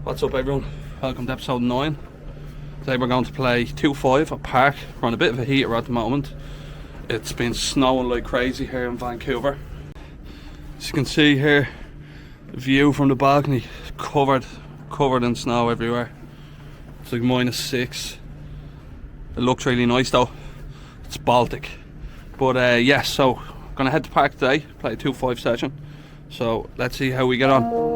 What's up everyone, welcome to episode 9. Today we're going to play 2-5 at Parq. We're on a bit of a heater at the moment. It's been snowing like crazy here in Vancouver. As you can see here, the view from the balcony is covered in snow everywhere. It's like -6. It looks really nice though. It's Baltic. But yes, so I'm gonna head to Parq today, play a 2-5 session. So let's see how we get on.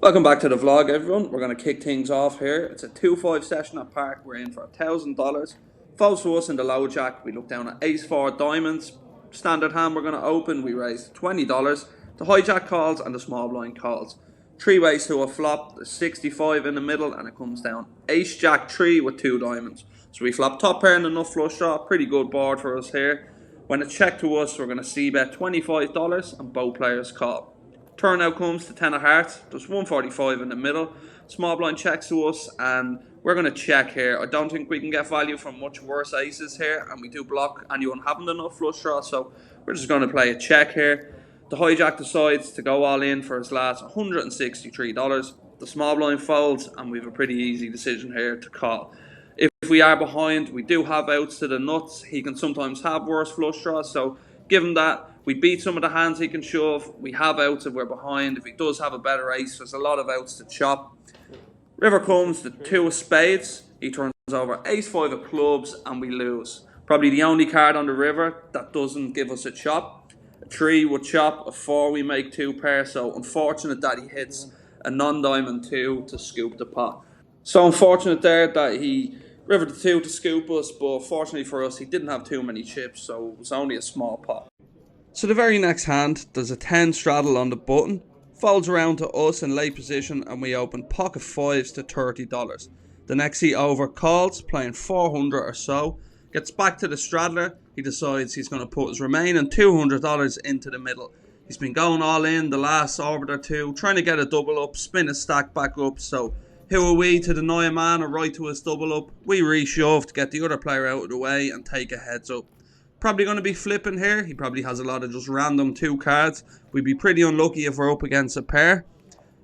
Welcome back to the vlog everyone. We're going to kick things off here. It's a 2-5 session at Parq. We're in for $1,000. Falls to us in the low jack. We look down at ace-4 diamonds. Standard hand we're going to open. We raise $20. The hijack calls and the small blind calls. 3 ways to a flop. There's 65 in the middle and it comes down ace-jack 3 with 2 diamonds. So we flop top pair and a nut flush draw. Pretty good board for us here. When it's checked to us, we're going to c-bet $25 and both players call. Turn out comes to 10 of hearts. There's 145 in the middle. Small blind checks to us and we're going to check here. I don't think we can get value from much worse aces here, and we do block anyone having enough flush draw, so we're just going to play a check here. The hijack decides to go all in for his last $163. The small blind folds and we have a pretty easy decision here to call. If we are behind, we do have outs to the nuts. He can sometimes have worse flush draws, so given that we beat some of the hands he can shove, we have outs if we're behind. If he does have a better ace, there's a lot of outs to chop. River comes the 2 of spades. He turns over ace-5 of clubs and we lose. Probably the only card on the river that doesn't give us a chop. A 3 would chop, a 4 we make 2 pair, so unfortunate that he hits a non-diamond 2 to scoop the pot. So unfortunate there that he rivered the 2 to scoop us, but fortunately for us he didn't have too many chips, so it was only a small pot. So the very next hand, there's a 10 straddle on the button, folds around to us in late position and we open pocket 5s to $30. The next he over calls, playing 400 or so, gets back to the straddler. He decides he's going to put his remaining $200 into the middle. He's been going all in the last orbit or two, trying to get a double up, spin his stack back up, so who are we to deny a man or right to his double up? We re-shove to get the other player out of the way and take a heads up. Probably going to be flipping here. He probably has a lot of just random 2 cards. We'd be pretty unlucky if we're up against a pair.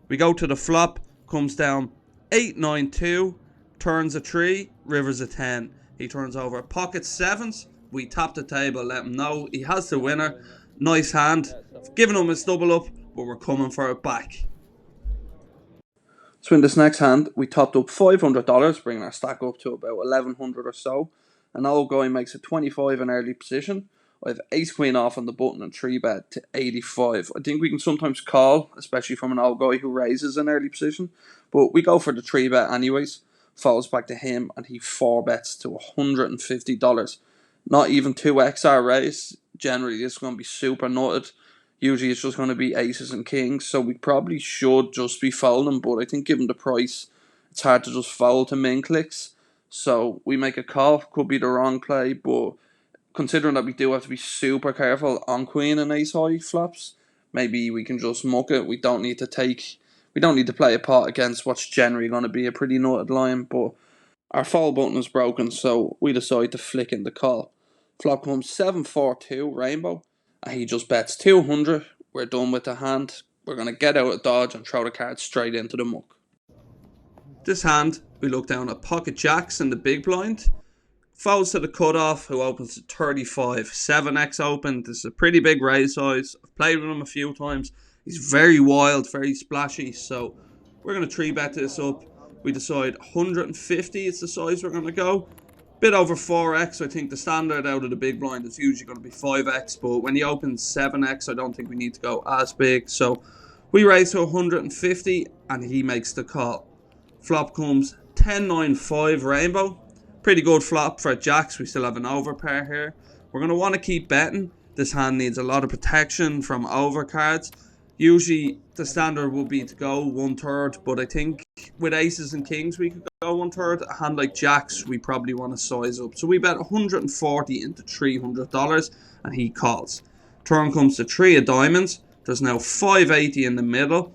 We go to the flop. Comes down 8-9-2. Turns a 3. Rivers a 10. He turns over pocket 7s. We tap the table. Let him know he has the winner. Nice hand. Giving him his double up. But we're coming for it back. So in this next hand, we topped up $500. Bringing our stack up to about 1,100 or so. An old guy makes a 25 in early position. I have ace queen off on the button and 3-bet to 85. I think we can sometimes call, especially from an old guy who raises in early position. But we go for the 3-bet anyways. Falls back to him and he 4-bets to $150. Not even 2x our raise. Generally it's going to be super nutted. Usually it's just going to be aces and kings. So we probably should just be folding. But I think given the price, it's hard to just fold to min clicks. So we make a call. Could be the wrong play, but considering that we do have to be super careful on queen and ace high flops, maybe we can just muck it. We don't need to play a pot against what's generally going to be a pretty nutted line, but our fold button is broken, so we decide to flick in the call. Flop comes 7-4-2 rainbow, and he just bets 200. We're done with the hand. We're going to get out of dodge and throw the card straight into the muck. This hand, we look down at pocket jacks in the big blind. Folds to the cutoff, who opens to 35. 7x open. This is a pretty big raise size. I've played with him a few times. He's very wild, very splashy. So we're going to 3-bet this up. We decide 150 is the size we're going to go. Bit over 4x. I think the standard out of the big blind is usually going to be 5x. But when he opens 7x, I don't think we need to go as big. So we raise to 150 and he makes the call. Flop comes 10-9-5 rainbow. Pretty good flop for jacks. We still have an overpair here. We're going to want to keep betting. This hand needs a lot of protection from overcards. Usually the standard would be to go 1/3, but I think with aces and kings we could go 1/3. A hand like jacks we probably want to size up. So we bet 140 into $300 and he calls. Turn comes to 3 of diamonds. There's now 580 in the middle.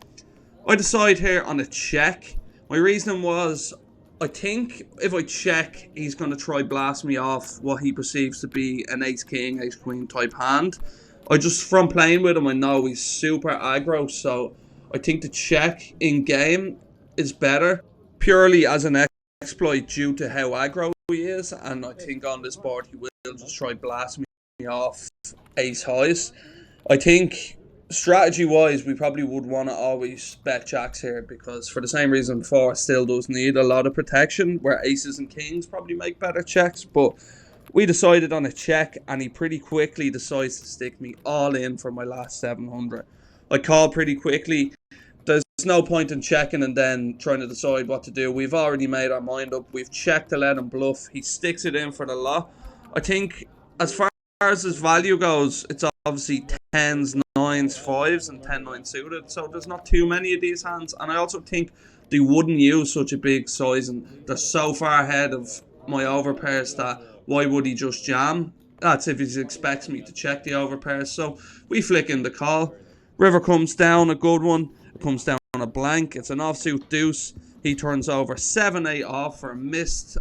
I decide here on a check. My reasoning was, I think if I check, he's going to try blast me off what he perceives to be an ace-king, ace-queen type hand. I just, from playing with him, I know he's super aggro, so I think the check in-game is better, purely as an exploit due to how aggro he is, and I think on this board he will just try blast me off ace-highs. I think strategy-wise, we probably would want to always bet jacks here because for the same reason before, it still does need a lot of protection, where aces and kings probably make better checks, but we decided on a check, and he pretty quickly decides to stick me all in for my last 700. I called pretty quickly. There's no point in checking and then trying to decide what to do. We've already made our mind up. We've checked to let him bluff. He sticks it in for the lot. I think as far as his value goes, it's obviously 10s, 9s, 5s, and 10-9 suited. So there's not too many of these hands. And I also think they wouldn't use such a big size, and they're so far ahead of my overpairs that why would he just jam? That's if he expects me to check the overpairs. So we flick in the call. River comes down, a good one. It comes down on a blank. It's an offsuit deuce. He turns over 7-8 off for a missed.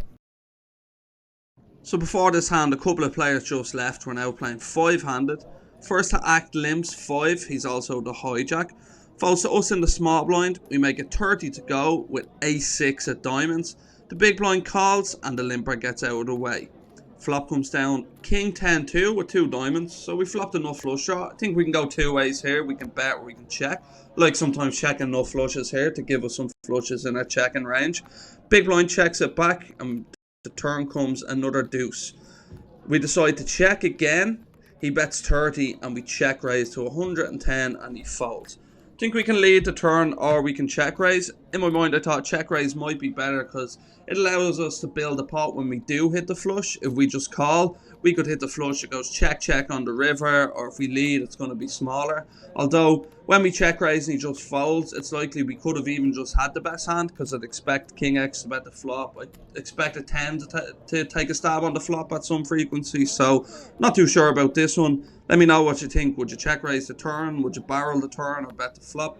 So before this hand, a couple of players just left. We're now playing 5-handed. First to act limps 5. He's also the hijack. Falls to us in the small blind. We make it 30 to go with ace-6 at diamonds. The big blind calls and the limper gets out of the way. Flop comes down king 10-2 with 2 diamonds, so we flopped enough flush draw. I think we can go 2 ways here. We can bet or we can check. Like sometimes checking enough flushes here to give us some flushes in our checking range. Big blind checks it back, and the turn comes another deuce. We decide to check again. He bets 30 and we check raise to 110 and he folds. I think we can lead the turn or we can check raise. In my mind, I thought check raise might be better because it allows us to build a pot when we do hit the flush. If we just call, we could hit the flush, it goes check check on the river, or if we lead, it's going to be smaller. Although when we check raise and he just folds, it's likely we could have even just had the best hand because I'd expect king x to bet the flop. I expect a 10 to take a stab on the flop at some frequency, so not too sure about this one. Let me know what you think. Would you check raise the turn? Would you barrel the turn or bet the flop?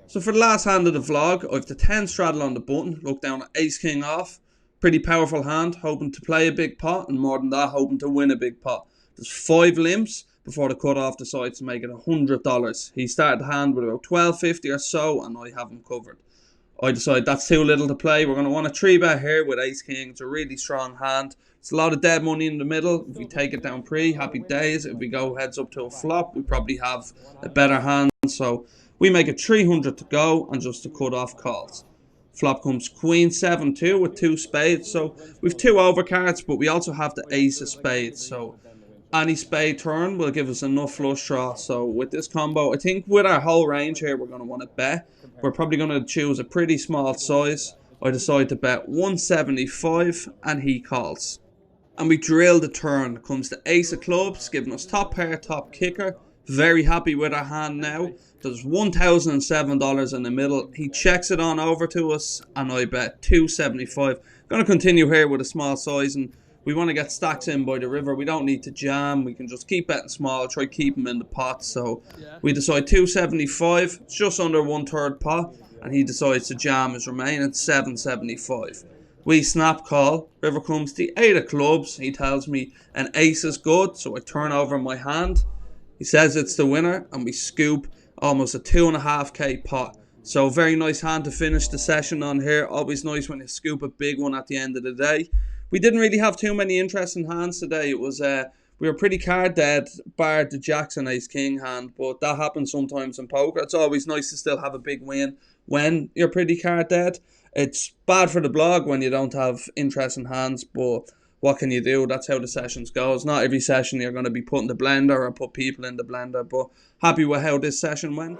So for the last hand of the vlog, I have the 10 straddle on the button, look down at ace king off. Pretty powerful hand, hoping to play a big pot, and more than that, hoping to win a big pot. There's 5 limps before the cutoff decides to make it $100. He started the hand with about $12.50 or so, and I have him covered. I decide that's too little to play. We're going to want a 3-bet here with ace king. It's a really strong hand. It's a lot of dead money in the middle. If we take it down pre, happy days. If we go heads up to a flop, we probably have a better hand. So we make it 300 to go and just to cut off calls. Flop comes queen 7-2 with 2 spades. So we've 2 overcards, but we also have the ace of spades. So any spade turn will give us enough flush draw. So with this combo, I think with our whole range here, we're going to want to bet. We're probably going to choose a pretty small size. I decide to bet 175 and he calls. And we drill the turn. Comes the ace of clubs, giving us top pair, top kicker. Very happy with our hand now. There's $1,007 in the middle. He checks it on over to us and I bet 275. Going to continue here with a small size, and we want to get stacks in by the river. We don't need to jam. We can just keep betting small, try keep them in the pot. So we decide 275. It's just under 1/3 pot, and he decides to jam his remaining 775. We snap call. River comes the 8 of clubs. He tells me an ace is good, so I turn over my hand. He says it's the winner, and we scoop almost a 2.5k pot. So very nice hand to finish the session on here. Always nice when you scoop a big one at the end of the day. We didn't really have too many interesting hands today. It was we were pretty card dead, bar the jacks and ace king hand, but that happens sometimes in poker. It's always nice to still have a big win when you're pretty card dead. It's bad for the blog when you don't have interesting hands, but what can you do? That's how the sessions goes. Not every session you're going to be put in the blender or put people in the blender, but happy with how this session went.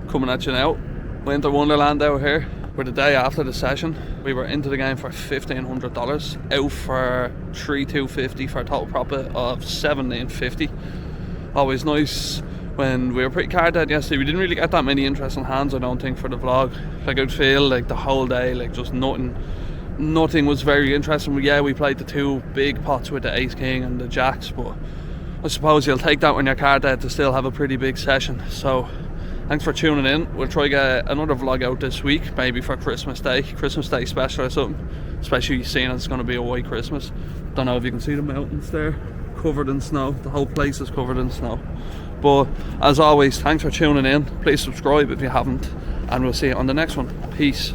Coming at you now, Winter Wonderland out here. We're the day after the session. We were into the game for $1,500, out for $3,250 for a total profit of $1,750. Always nice when we were pretty card dead yesterday. We didn't really get that many interesting hands, I don't think, for the vlog. Like, I'd feel like the whole day, like, just nothing was very interesting. Yeah, we played the 2 big pots with the ace king and the jacks, but I suppose you'll take that when you're card dead to still have a pretty big session. So thanks for tuning in. We'll try get another vlog out this week, maybe for Christmas Day special or something, especially seeing it's going to be a white Christmas. Don't know if you can see the mountains there, covered in snow. The whole place is covered in snow. But as always, thanks for tuning in. Please subscribe if you haven't, and we'll see you on the next one. Peace.